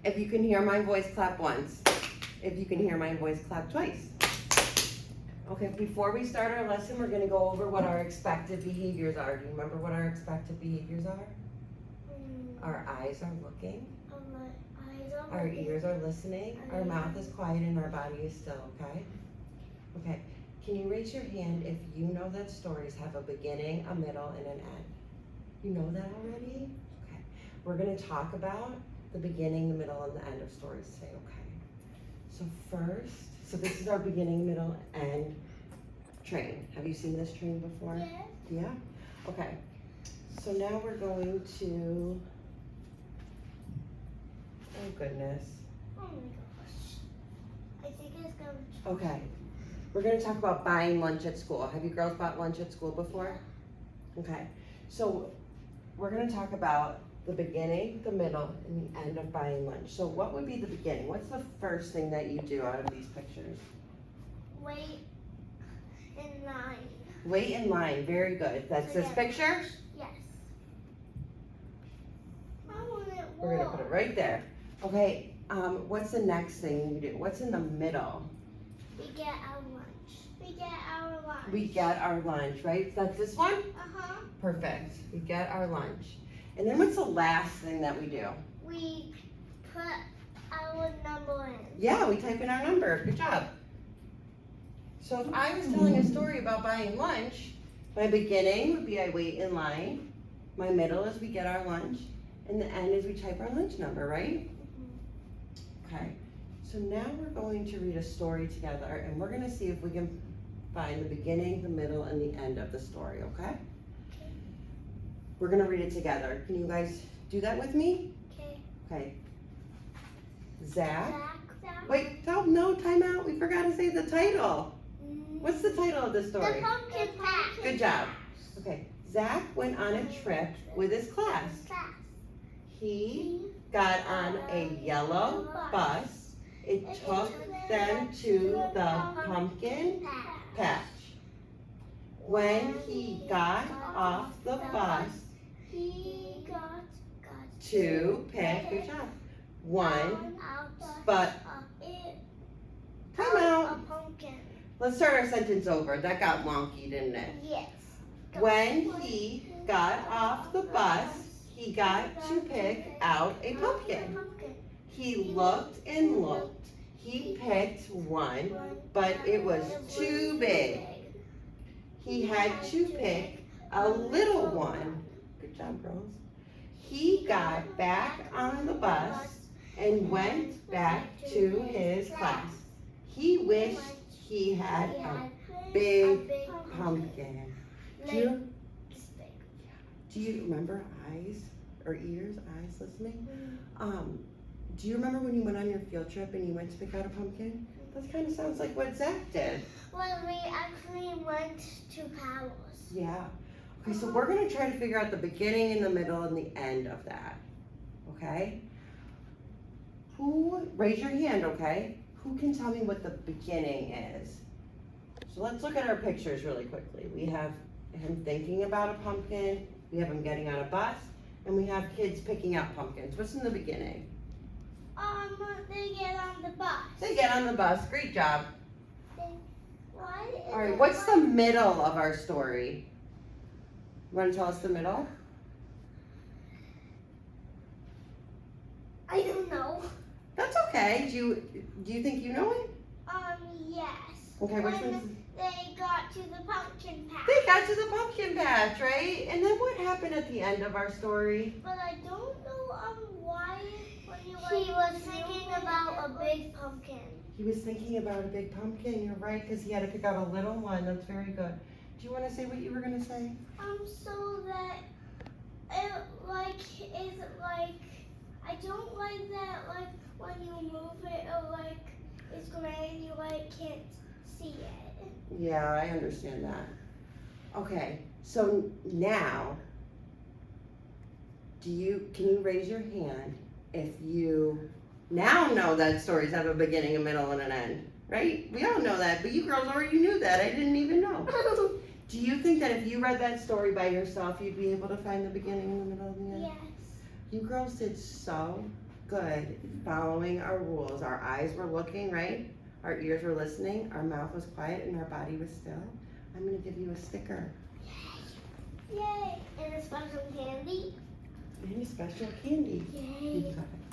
If you can hear my voice, clap once. If you can hear my voice, clap twice. Okay, before we start our lesson, we're gonna go over what our expected behaviors are. Do you remember what our expected behaviors are? Our eyes are looking. Our ears are listening. Our mouth is quiet and our body is still, okay? Okay, can you raise your hand if you know that stories have a beginning, a middle, and an end? You know that already? Okay, we're gonna talk about the beginning, the middle, and the end of stories today, okay? So first, this is our beginning, middle, end train. Have you seen this train before? Yes. Yeah? Okay. So now we're going to, oh goodness. Oh my gosh. I think it's going to. Okay. We're gonna talk about buying lunch at school. Have you girls bought lunch at school before? Okay. So we're gonna talk about the beginning, the middle, and the end of buying lunch. So what would be the beginning? What's the first thing that you do out of these pictures? Wait in line. Wait in line, very good. That's this picture? Yes. I want it We're gonna put it right there. Okay, what's the next thing you do? What's in the middle? We get our lunch. We get our lunch. We get our lunch, right? That's this one? Uh-huh. Perfect. We get our lunch. And then what's the last thing that we do? We put our number in. Yeah, we type in our number. Good job. So if I was telling a story about buying lunch, my beginning would be I wait in line. My middle is we get our lunch. And the end is we type our lunch number, right? Okay. So now we're going to read a story together and we're going to see if we can find the beginning, the middle, and the end of the story, okay? We're going to read it together. Can you guys do that with me? Okay. Okay. Zach. Zach. Wait, no, time out. We forgot to say the title. What's the title of the The story? pumpkin patch. Good job. Okay. Zach went on a trip with his class. He got on a yellow bus. It took them to the pumpkin patch. When he got off the bus He got to pick, good job, one, but, time out. A pumpkin. Let's start our sentence over. That got wonky, didn't it? Yes. When he got off the bus, he got to pick out a pumpkin. He looked and looked. He picked one, but it was too big. He had to pick a little one. Good job, girls. He got back on the bus and went back to his class. He wished he had a big pumpkin. Do you remember eyes or ears, eyes listening? Do you remember when you went on your field trip and you went to pick out a pumpkin? That kind of sounds like what Zach did. Well, we actually went to Powell's. Yeah. Okay, so we're going to try to figure out the beginning and the middle and the end of that. Okay? Raise your hand, okay? Who can tell me what the beginning is? So let's look at our pictures really quickly. We have him thinking about a pumpkin, we have him getting on a bus, and we have kids picking out pumpkins. What's in the beginning? They get on the bus. They get on the bus. Great job. Why? All right, what's the middle of our story? You want to tell us the middle? I don't know. That's okay. Do you think you know it? Yes. Okay, which When one's? they got to the pumpkin patch. They got to the pumpkin patch, right? And then what happened at the end of our story? But I don't know why. He was thinking about a big pumpkin. He was thinking about a big pumpkin. You're right, because he had to pick out a little one. That's very good. Do you want to say what you were going to say? So that it is like I don't like that when you move it it's gray and you can't see it. Yeah, I understand that. Okay, so now, can you raise your hand if you now know that stories have a beginning, a middle, and an end, right? We all know that, but you girls already knew that. I didn't even know. Do you think that if you read that story by yourself, you'd be able to find the beginning, the middle, and the end? Yes. You girls did so good following our rules. Our eyes were looking, right? Our ears were listening, our mouth was quiet, and our body was still. I'm gonna give you a sticker. Yay! And a special candy. And a special candy. Yay! You got it.